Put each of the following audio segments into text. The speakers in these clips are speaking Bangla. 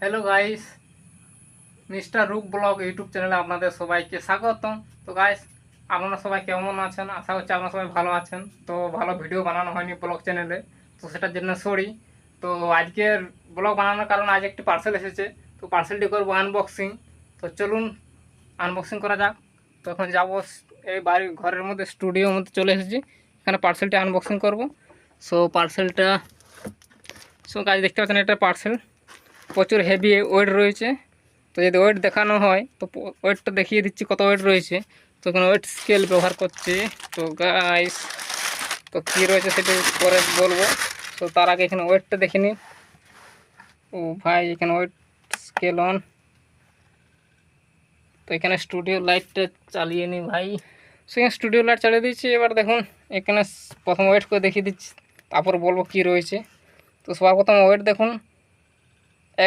Hello guys, mister Rook blog YouTube চ্যানেলে আপনাদের সবাইকে স্বাগতম। তো গাইস, আপনারা সবাই কেমন আছেন? আশা করছি আপনারা সবাই ভালো আছেন। তো ভালো ভিডিও বানানো হয়নি ব্লগ চ্যানেলে, তো সেটার জন্য সরি। তো আজকের ব্লগ বানানোর কারণে আজ একটি পার্সেল এসেছে, তো পার্সেলটি করবো আনবক্সিং। তো চলুন আনবক্সিং করা যাক। তো এখন যাবো এই বাড়ির ঘরের মধ্যে, স্টুডিওর মধ্যে চলে এসেছি, এখানে পার্সেলটি আনবক্সিং করব। পার্সেলটা গাইস দেখতে পাচ্ছেন, এটা পার্সেল প্রচুর হেভি ওয়েট রয়েছে। তো যদি ওয়েট দেখানো হয় তো ওয়েটটা দেখিয়ে দিচ্ছি কত ওয়েট রয়েছে। তো এখানে ওয়েট স্কেল ব্যবহার করছি। তো গাইস, তো কী রয়েছে সেটা পরে বলবো। তো তার আগে এখানে ওয়েটটা দেখে নিন। ও ভাই, এখানে ওয়েট স্কেল অন। তো এখানে স্টুডিও লাইটটা চালিয়ে নিই ভাই। এখানে স্টুডিও লাইট চালিয়ে দিচ্ছি। এবার দেখুন, এখানে প্রথম ওয়েট করে দেখিয়ে দিচ্ছি, তারপর বলবো কী রয়েছে। তো সবার প্রথম ওয়েট দেখুন,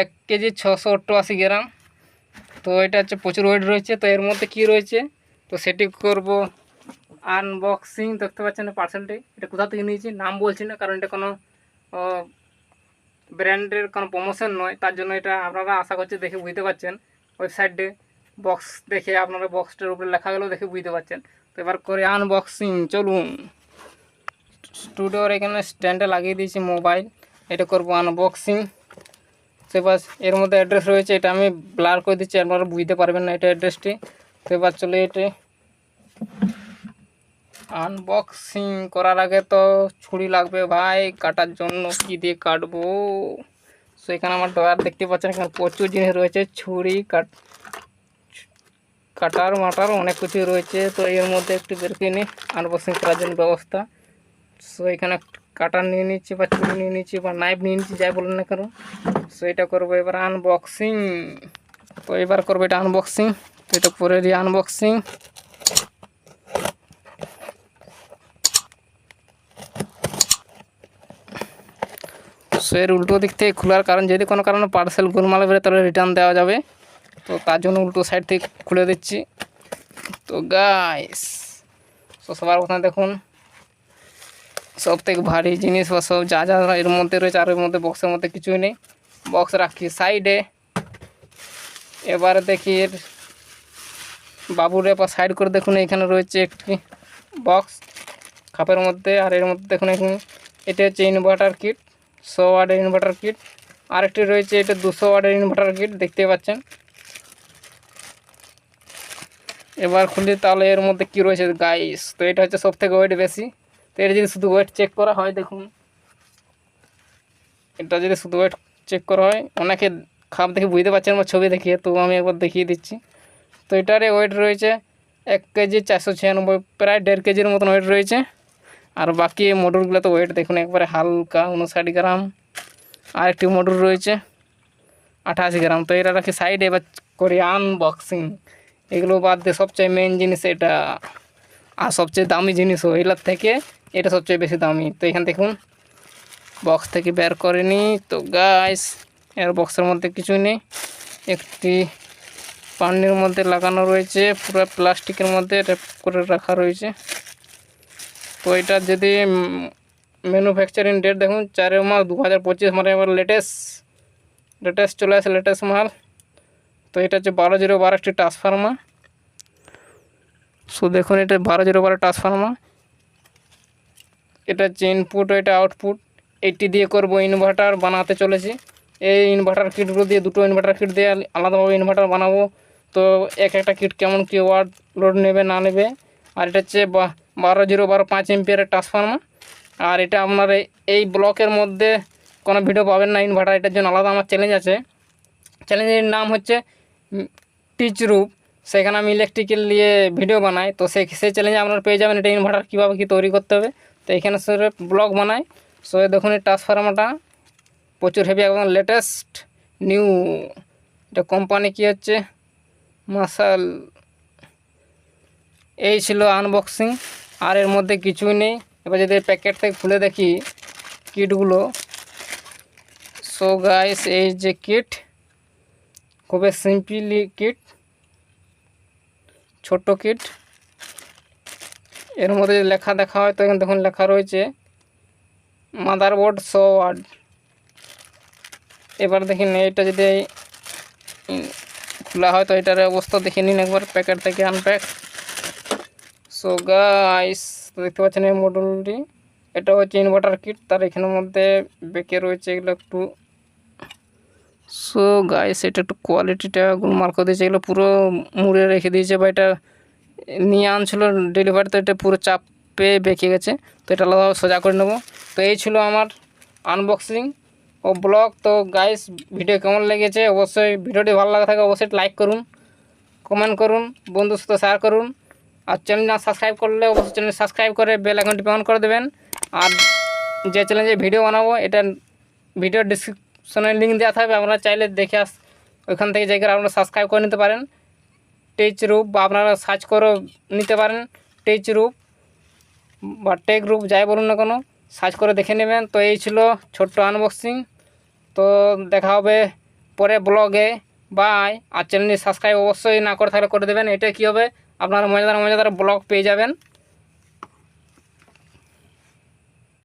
1 কেজি 688 গ্রাম। তো এটা হচ্ছে প্রচুর ওয়েট রয়েছে। তো এর মধ্যে কি রয়েছে তো সেটি করব আনবক্সিং। দেখতে পাচ্ছেন পার্সেলটি, এটা কোথা থেকে নিয়েছি নাম বলছি না, কারণ এটা কোনো ব্র্যান্ডের কোনো প্রমোশন নয়। তার জন্য এটা আপনারা আশা করছি দেখে বুঝতে পারছেন। ওয়েবসাইটে বক্স দেখে আপনারা বক্সটার উপরে লেখা গেলেও দেখে বুঝতে পারছেন। তো এবার করে আনবক্সিং। চলুন, স্টুডিওর এখানে স্ট্যান্ডে লাগিয়ে দিয়েছি মোবাইল, এটা করব আনবক্সিং। এবার এর মধ্যে অ্যাড্রেস রয়েছে, এটা আমি ব্লার করে দিচ্ছি, আপনারা বুঝতে পারবেন না এটা অ্যাড্রেসটি। তো এবার চলে এটা আনবক্সিং করার আগে তো ছুরি লাগবে ভাই কাটার জন্য। কি দিয়ে কাটবো? এখানে আমার ডয়ার দেখতে পাচ্ছেন, এখানে প্রচুর জিনিস রয়েছে, ছুরি কাটার মাটার অনেক কিছু রয়েছে। তো এর মধ্যে একটু বের করে নিই আনবক্সিং করার জন্য ব্যবস্থা। এখানে কাটার নিয়ে নিচ্ছি বা ছুরি নিয়ে নিচ্ছি বা নাইফ নিয়ে নিচ্ছি, যাই বলেন না কেন। এটা করবো এবার আনবক্সিং। তো এবার করবো এটা আনবক্সিং। তো এটা করে দিয়ে আনবক্সিং। এর উল্টো দিক থেকে খোলার কারণ, যদি কোনো কারণে পার্সেল গোলমাল বেরোয় তাহলে রিটার্ন দেওয়া যাবে। তো তার জন্য উল্টো সাইড থেকে খুলে দিচ্ছি। তো গাইস, সবার প্রথমে দেখুন, সব থেকে ভারী জিনিস বা সব যা যা এর মধ্যে রয়েছে, আর এর মধ্যে বক্সের মধ্যে কিছুই নেই। বক্স রাখি সাইডে। এবারে দেখি এর বাবুরে বা সাইড করে দেখুন, এখানে রয়েছে একটি বক্স খাপের মধ্যে। আর এর মধ্যে দেখুন এখানে এটা হচ্ছে ইনভার্টার কিট, 100 ওয়াটের ইনভার্টার কিট। আরেকটি রয়েছে, এটা 200 ওয়াটের ইনভার্টার কিট, দেখতে পাচ্ছেন। এবার খুলি তাহলে এর মধ্যে কি রয়েছে গাইস। তো এটা হচ্ছে সব থেকে ওয়েট বেশি। তো এটা যদি শুধু ওয়েট চেক করা হয়, দেখুন এটা যদি শুধু ওয়েট চেক করা হয়, অনেকে খাপ দেখে বুঝতে পারছেন বা ছবি দেখিয়ে, তো আমি একবার দেখিয়ে দিচ্ছি। তো এটারে ওয়েট রয়েছে 1 কেজি 496, প্রায় 1.5 কেজির মতন ওয়েট রয়েছে। আর বাকি মডুলগুলো তো ওয়েট দেখুন একবারে হালকা 59 গ্রাম। আর একটি মডুল রয়েছে 88 গ্রাম। তো এটা রাখি সাইডে। এবার করি আনবক্সিং। এগুলো বাদ দিয়ে সবচেয়ে মেন জিনিস এটা, আর সবচেয়ে দামি জিনিসও এগুলোর থেকে এটা সবচেয়ে বেশি দামি। তো এখানে দেখুন বক্স থেকে বের করে নিই। তো গাইস, এর বক্সের মধ্যে কিছুই নেই, একটি পানির মধ্যে লাগানো রয়েছে, পুরো প্লাস্টিকের মধ্যে র্যাপ করে রাখা রয়েছে। তো এটা যদি ম্যানুফ্যাকচারিং ডেট দেখুন 4 মার্চ 2025, মানে এবার লেটেস্ট চলে আসে, লেটেস্ট মাল। তো এটা হচ্ছে 12/0/12 একটি ট্রান্সফর্মার। দেখুন এটা 12/0/12 ট্রান্সফর্মার। এটা হচ্ছে ইনপুট, এটা আউটপুট। এইটি দিয়ে করব ইনভার্টার বানাতে চলেছি। এই ইনভার্টার কিটগুলো দিয়ে, দুটো ইনভার্টার কিট দিয়ে আলাদাভাবে ইনভার্টার বানাবো। তো একটা কিট কেমন কী ওয়াট লোড নেবে না নেবে। আর এটা হচ্ছে 12/0/12 5 এম্পিয়ারের ট্রান্সফর্মার। আর এটা আপনার এই ব্লকের মধ্যে কোনো ভিডিও পাবেন না ইনভার্টার, এটার জন্য আলাদা আমার চ্যালেঞ্জ আছে। চ্যালেঞ্জের নাম হচ্ছে টিচ রুপ। সেখানে আমি ইলেকট্রিক্যাল নিয়ে ভিডিও বানাই। তো সেই চ্যালেঞ্জে আপনারা পেয়ে যাবেন এটা ইনভার্টার কীভাবে কী তৈরি করতে হবে। তো এখানে সে ব্লগ বানাই। দেখুন এই ট্রান্সফর্মারটা প্রচুর হেভি, একদম লেটেস্ট নিউ। এটা কোম্পানি কী হচ্ছে, মার্শাল। এই ছিল আনবক্সিং, আর এর মধ্যে কিছুই নেই। এবার যদি প্যাকেট থেকে খুলে দেখি কিটগুলো। গাইস, এই যে কিট, খুবই সিম্পলি কিট, ছোট্ট কিট। এর মধ্যে লেখা দেখা হয়, তো এখানে দেখুন লেখা রয়েছে মাদারবোর্ড 100 ওয়াট। এবার দেখুন এটা যদি খোলা হয়। তো এটার অবস্থা দেখে নিন একবার প্যাকেট থেকে আনপ্যাক। সো গাইস দেখতে পাচ্ছেন এই মডেলটি, এটা হচ্ছে ইনভার্টার কিট। তার এখানের মধ্যে বেঁকে রয়েছে এগুলো একটু। সো গাইস এটা একটু কোয়ালিটিটা গুলমাল করে দিয়েছে, এগুলো পুরো মুড়ে রেখে দিয়েছে, বা এটা নিয়ে আনছিল ডেলিভারি, তো এটা পুরো চাপে বেঁকে গেছে। তো এটা আলাদা সোজা করে নেবো। তো এই ছিল আমার আনবক্সিং ও ব্লগ। তো গাইস ভিডিও কেমন লেগেছে অবশ্যই, ভিডিওটি ভালো লাগা থাকে অবশ্যই লাইক করুন, কমেন্ট করুন, বন্ধুর সাথে শেয়ার করুন। আর চ্যানেল না সাবস্ক্রাইব করলে অবশ্যই চ্যানেল সাবস্ক্রাইব করে বেল আইকনটি অন করে দেবেন। আর যে চ্যানেলে ভিডিও বানাবো এটা ভিডিও ডিসক্রিপশনে লিঙ্ক দেওয়া থাকবে, আপনারা চাইলে দেখে ওইখান থেকে জায়গায় আপনারা সাবস্ক্রাইব করে নিতে পারেন। টেচ রূপ বা আপনারা সার্চ করে নিতে পারেন, টেচ রূপ বা টেক রূপ যাই বলুন না কোনো, সার্চ করে দেখে নেবেন। তো এই ছিল ছোট্ট আনবক্সিং। তো দেখা হবে পরে ব্লগে, বাই। আর চ্যানেলটি সাবস্ক্রাইব অবশ্যই না করে থাকলে করে দেবেন, এটা কী হবে আপনারা মজাদার মজাদার ব্লগ পেয়ে যাবেন।